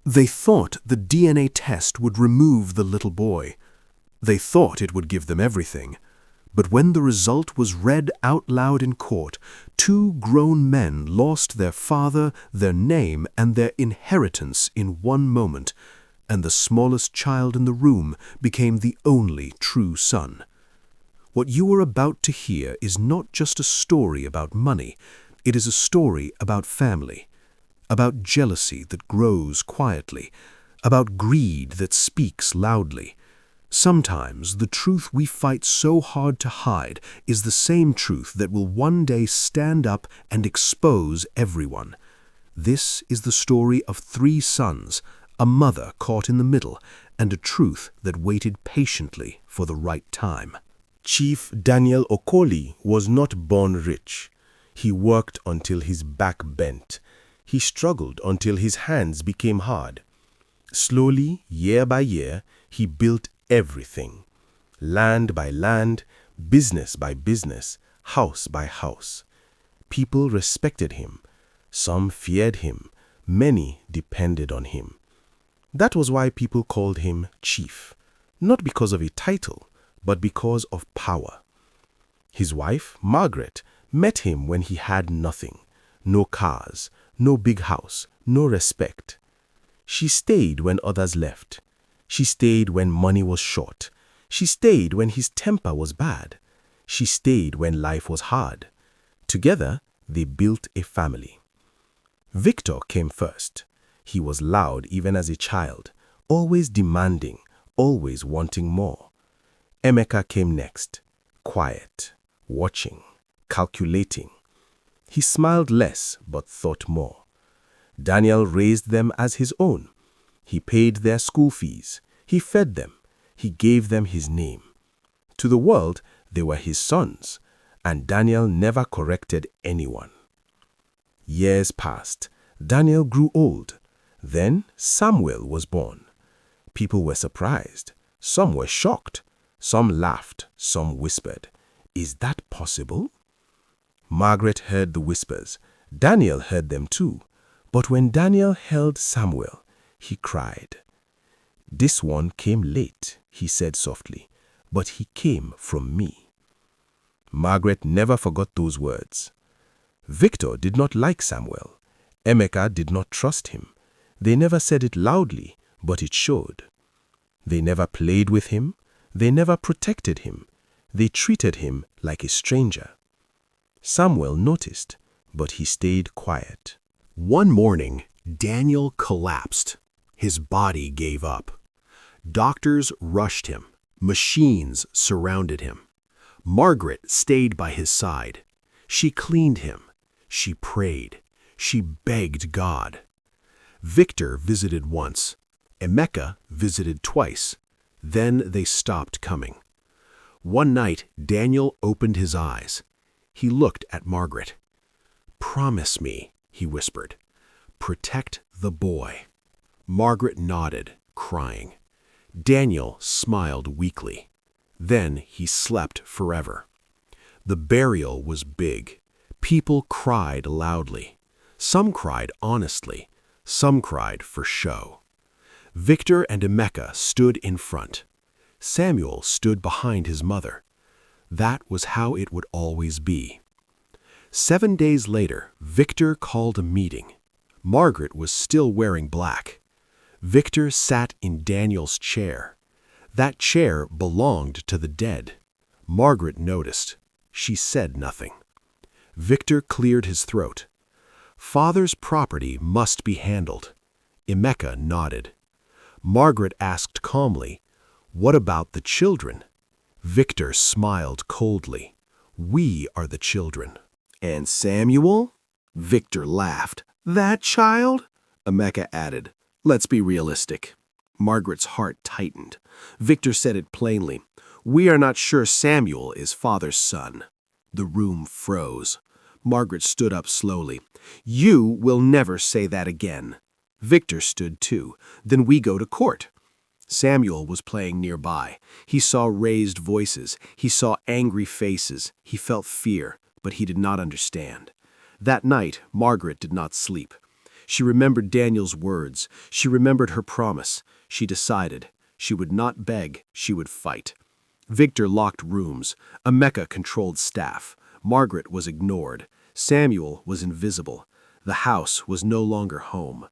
They thought the DNA test would remove the little boy. They thought it would give them everything. But when the result was read out loud in court, 2 grown men lost their father, their name, and their inheritance in one moment, and the smallest child in the room became the only true son. What you are about to hear is not just a story about money, it is a story about family, about jealousy that grows quietly, about greed that speaks loudly. Sometimes the truth we fight so hard to hide is the same truth that will one day stand up and expose everyone. This is the story of 3 sons, a mother caught in the middle, and a truth that waited patiently for the right time. Chief Daniel Okoli was not born rich. He worked until his back bent. He struggled until his hands became hard. Slowly, year by year, he built everything. Land by land, business by business, house by house. People respected him. Some feared him. Many depended on him. That was why people called him Chief, not because of a title, but because of power. His wife, Margaret, met him when he had nothing. No cars, no big house, no respect. She stayed when others left. She stayed when money was short. She stayed when his temper was bad. She stayed when life was hard. Together, they built a family. Victor came first. He was loud even as a child, always demanding, always wanting more. Emeka came next, quiet, watching, calculating. He smiled less but thought more. Daniel raised them as his own. He paid their school fees. He fed them. He gave them his name. To the world, they were his sons, and Daniel never corrected anyone. Years passed. Daniel grew old. Then Samuel was born. People were surprised. Some were shocked. Some laughed. Some whispered, "Is that possible?" Margaret heard the whispers. Daniel heard them too. But when Daniel held Samuel, he cried. "This one came late," he said softly, "but he came from me." Margaret never forgot those words. Victor did not like Samuel. Emeka did not trust him. They never said it loudly, but it showed. They never played with him. They never protected him. They treated him like a stranger. Samuel noticed, but he stayed quiet. One morning, Daniel collapsed. His body gave up. Doctors rushed him. Machines surrounded him. Margaret stayed by his side. She cleaned him. She prayed. She begged God. Victor visited once. Emeka visited twice. Then they stopped coming. One night, Daniel opened his eyes. He looked at Margaret. "Promise me," he whispered. "Protect the boy." Margaret nodded, crying. Daniel smiled weakly. Then he slept forever. The burial was big. People cried loudly. Some cried honestly. Some cried for show. Victor and Emeka stood in front. Samuel stood behind his mother. That was how it would always be. 7 days later, Victor called a meeting. Margaret was still wearing black. Victor sat in Daniel's chair. That chair belonged to the dead. Margaret noticed. She said nothing. Victor cleared his throat. "Father's property must be handled." Emeka nodded. Margaret asked calmly, "What about the children?" Victor smiled coldly. "We are the children." "And Samuel?" Victor laughed. "That child?" Emeka added. "Let's be realistic." Margaret's heart tightened. Victor said it plainly. "We are not sure Samuel is father's son." The room froze. Margaret stood up slowly. "You will never say that again." Victor stood too. "Then we go to court." Samuel was playing nearby. He saw raised voices. He saw angry faces. He felt fear, but he did not understand. That night, Margaret did not sleep. She remembered Daniel's words. She remembered her promise. She decided. She would not beg, she would fight. Victor locked rooms. Emeka controlled staff. Margaret was ignored. Samuel was invisible. The house was no longer home.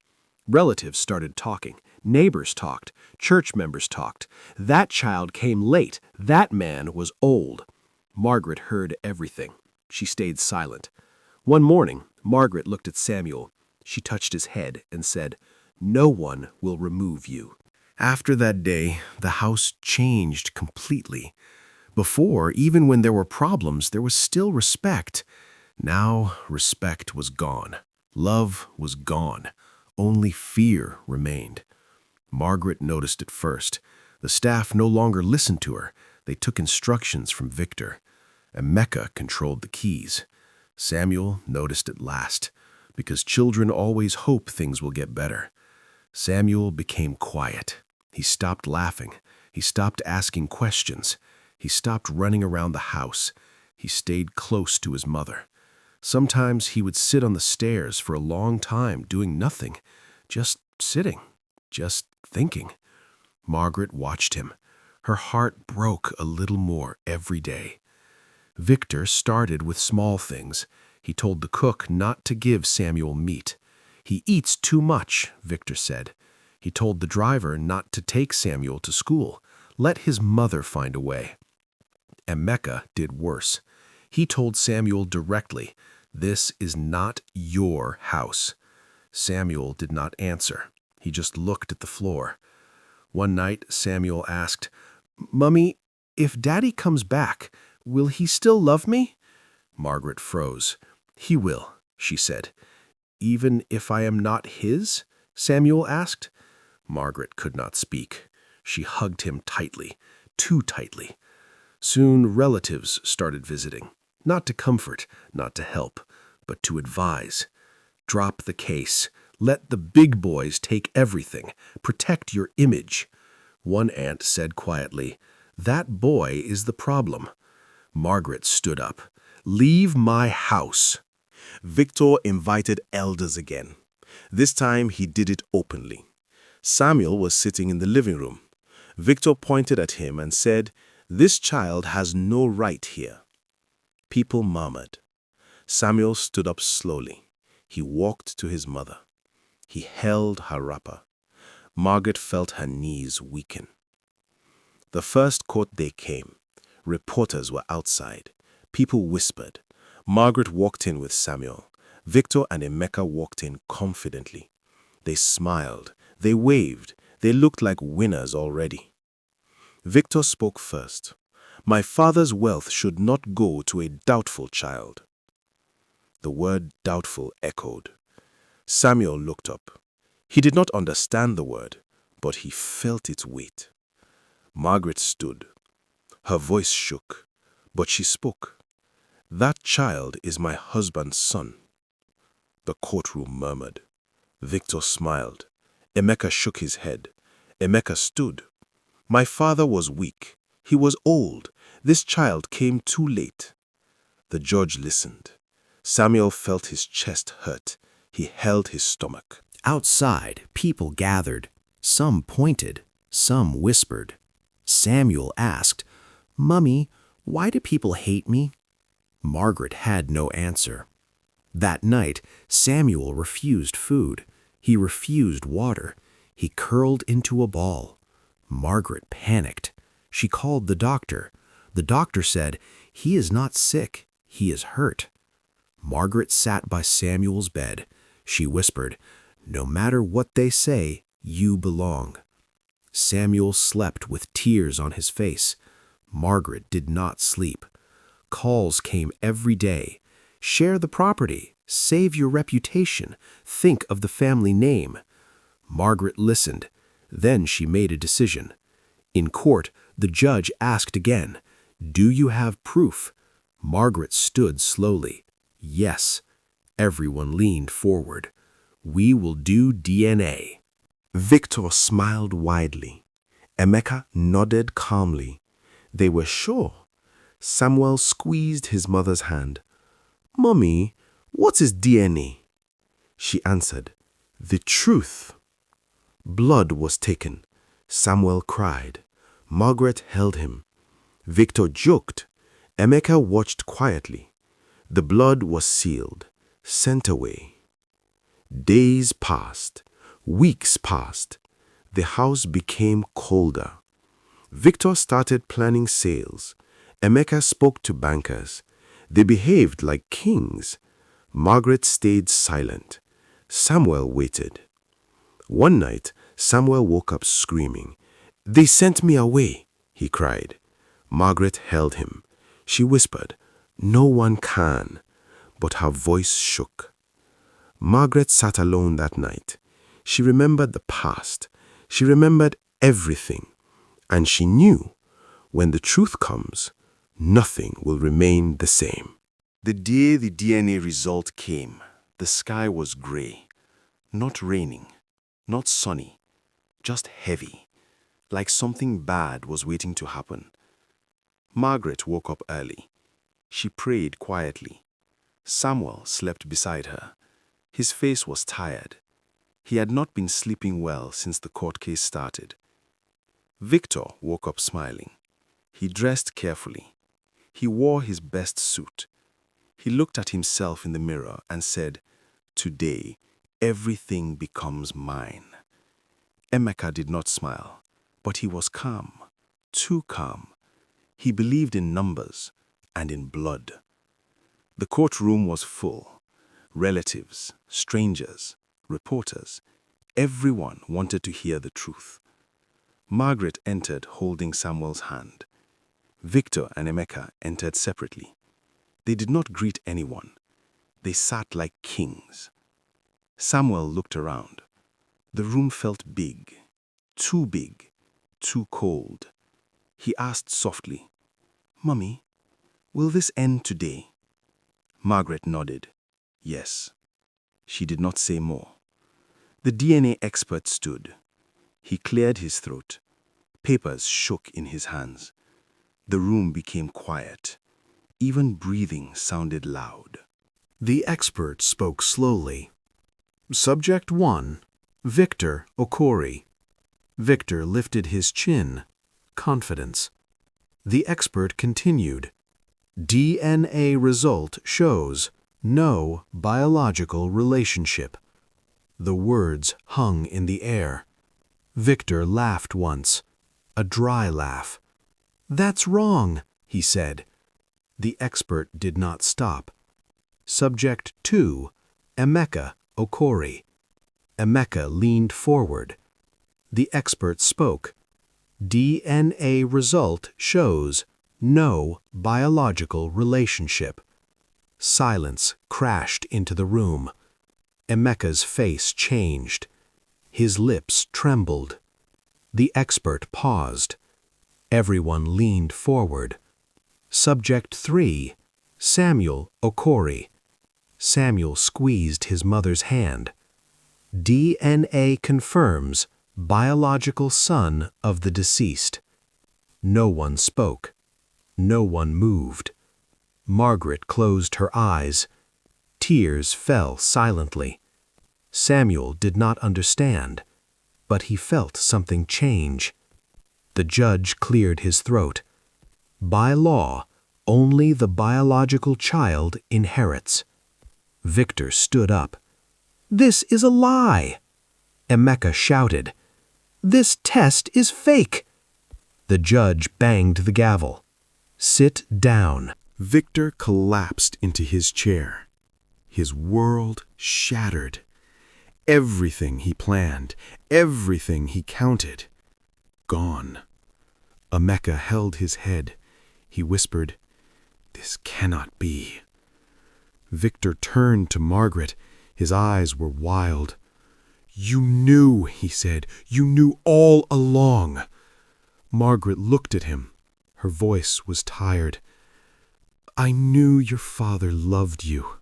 Relatives started talking. Neighbors talked. Church members talked. That child came late. That man was old. Margaret heard everything. She stayed silent. One morning, Margaret looked at Samuel. She touched his head and said, "No one will remove you." After that day, the house changed completely. Before, even when there were problems, there was still respect. Now, respect was gone. Love was gone. Only fear remained. Margaret noticed it first. The staff no longer listened to her. They took instructions from Victor. Emeka controlled the keys. Samuel noticed it last, because children always hope things will get better. Samuel became quiet. He stopped laughing. He stopped asking questions. He stopped running around the house. He stayed close to his mother. Sometimes he would sit on the stairs for a long time doing nothing, just sitting, just thinking. Margaret watched him. Her heart broke a little more every day. Victor started with small things. He told the cook not to give Samuel meat. "He eats too much," Victor said. He told the driver not to take Samuel to school. Let his mother find a way. Emeka did worse. He told Samuel directly, "This is not your house." Samuel did not answer. He just looked at the floor. One night, Samuel asked, "Mummy, if Daddy comes back, will he still love me?" Margaret froze. "He will," she said. "Even if I am not his?" Samuel asked. Margaret could not speak. She hugged him tightly, too tightly. Soon relatives started visiting, not to comfort, not to help, but to advise. "Drop the case. Let the big boys take everything. Protect your image." One aunt said quietly, "That boy is the problem." Margaret stood up. "Leave my house." Victor invited elders again. This time he did it openly. Samuel was sitting in the living room. Victor pointed at him and said, "This child has no right here." People murmured. Samuel stood up slowly. He walked to his mother. He held her wrapper. Margaret felt her knees weaken. The first court day came. Reporters were outside. People whispered. Margaret walked in with Samuel. Victor and Emeka walked in confidently. They smiled. They waved. They looked like winners already. Victor spoke first. "My father's wealth should not go to a doubtful child." The word doubtful echoed. Samuel looked up. He did not understand the word, but he felt its weight. Margaret stood. Her voice shook, but she spoke. "That child is my husband's son." The courtroom murmured. Victor smiled. Emeka shook his head. Emeka stood. "My father was weak. He was old. This child came too late." The judge listened. Samuel felt his chest hurt. He held his stomach. Outside, people gathered. Some pointed, some whispered. Samuel asked, "Mummy, why do people hate me?" Margaret had no answer. That night, Samuel refused food. He refused water. He curled into a ball. Margaret panicked. She called the doctor. The doctor said, "He is not sick. He is hurt." Margaret sat by Samuel's bed. She whispered, "No matter what they say, you belong." Samuel slept with tears on his face. Margaret did not sleep. Calls came every day. "Share the property. Save your reputation. Think of the family name." Margaret listened. Then she made a decision. In court, the judge asked again, "Do you have proof?" Margaret stood slowly. "Yes." Everyone leaned forward. "We will do DNA." Victor smiled widely. Emeka nodded calmly. They were sure. Samuel squeezed his mother's hand. "Mommy, what is DNA?" She answered, The truth. Blood was taken. Samuel cried. Margaret held him. Victor joked. Emeka watched quietly. The blood was sealed, sent away. Days passed. Weeks passed. The house became colder. Victor started planning sales. Emeka spoke to bankers. They behaved like kings. Margaret stayed silent. Samuel waited. One night, Samuel woke up screaming. "They sent me away," he cried. Margaret held him. She whispered, "No one can." But her voice shook. Margaret sat alone that night. She remembered the past. She remembered everything. And she knew, when the truth comes, nothing will remain the same. The day the DNA result came, the sky was gray. Not raining, not sunny, just heavy, like something bad was waiting to happen. Margaret woke up early. She prayed quietly. Samuel slept beside her. His face was tired. He had not been sleeping well since the court case started. Victor woke up smiling. He dressed carefully. He wore his best suit. He looked at himself in the mirror and said, "Today, everything becomes mine." Emeka did not smile, but he was calm, too calm. He believed in numbers and in blood. The courtroom was full. Relatives, strangers, reporters, everyone wanted to hear the truth. Margaret entered holding Samuel's hand. Victor and Emeka entered separately. They did not greet anyone. They sat like kings. Samuel looked around. The room felt big, too cold. He asked softly, "Mummy, will this end today?" Margaret nodded. Yes. She did not say more. The DNA expert stood. He cleared his throat. Papers shook in his hands. The room became quiet. Even breathing sounded loud. The expert spoke slowly. Subject 1, Victor Okoli. Victor lifted his chin. Confidence. The expert continued. DNA result shows no biological relationship. The words hung in the air. Victor laughed once, a dry laugh. "That's wrong," he said. The expert did not stop. Subject 2, Emeka Okoli. Emeka leaned forward. The expert spoke. DNA result shows no biological relationship. Silence crashed into the room. Emeka's face changed. His lips trembled. The expert paused. Everyone leaned forward. Subject 3, Samuel Okoli. Samuel squeezed his mother's hand. DNA confirms biological son of the deceased. No one spoke. No one moved. Margaret closed her eyes. Tears fell silently. Samuel did not understand, but he felt something change. The judge cleared his throat. By law, only the biological child inherits. Victor stood up. "This is a lie!" Emeka shouted. "This test is fake!" The judge banged the gavel. "Sit down." Victor collapsed into his chair. His world shattered. Everything he planned, everything he counted, gone. Emeka held his head. He whispered, "This cannot be." Victor turned to Margaret. His eyes were wild. "You knew," he said. "You knew all along." Margaret looked at him. Her voice was tired. "I knew your father loved you."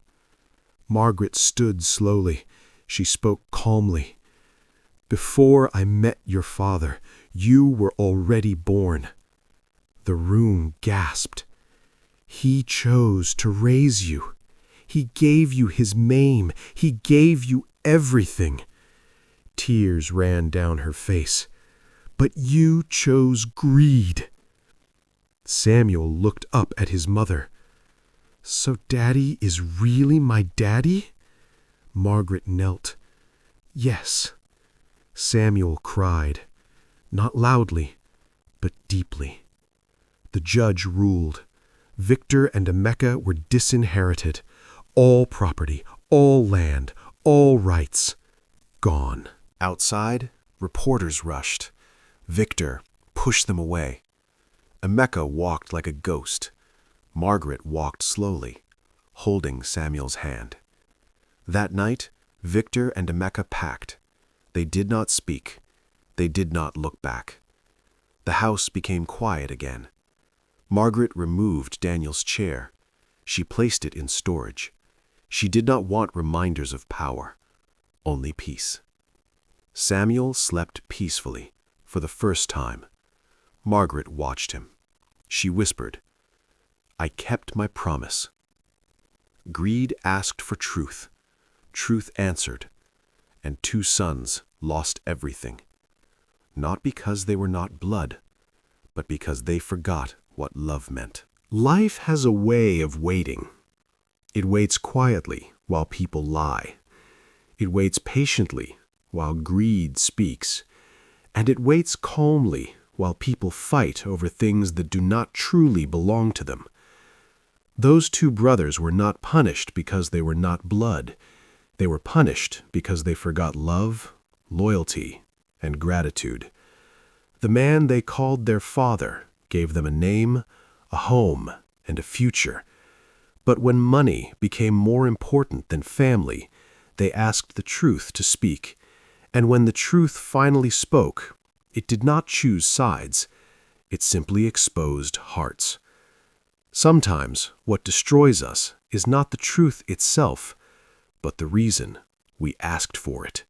Margaret stood slowly. She spoke calmly. "Before I met your father, you were already born." The room gasped. "He chose to raise you. He gave you his name. He gave you everything. Tears ran down her face. "But you chose greed." Samuel looked up at his mother. "So Daddy is really my daddy?" Margaret knelt. "Yes." Samuel cried, not loudly, but deeply. The judge ruled. Victor and Emeka were disinherited. All property, all land, all rights, gone. Outside, reporters rushed. Victor pushed them away. Emeka walked like a ghost. Margaret walked slowly, holding Samuel's hand. That night, Victor and Emeka packed. They did not speak. They did not look back. The house became quiet again. Margaret removed Daniel's chair. She placed it in storage. She did not want reminders of power, only peace. Samuel slept peacefully, for the first time. Margaret watched him. She whispered, "I kept my promise." Greed asked for truth. Truth answered, and 2 sons lost everything. Not because they were not blood, but because they forgot what love meant. Life has a way of waiting. It waits quietly while people lie. It waits patiently while greed speaks. And it waits calmly while people fight over things that do not truly belong to them. Those 2 brothers were not punished because they were not blood. They were punished because they forgot love, loyalty, and gratitude. The man they called their father gave them a name, a home, and a future. But when money became more important than family, they asked the truth to speak. And when the truth finally spoke, it did not choose sides. It simply exposed hearts. Sometimes what destroys us is not the truth itself, but the reason we asked for it.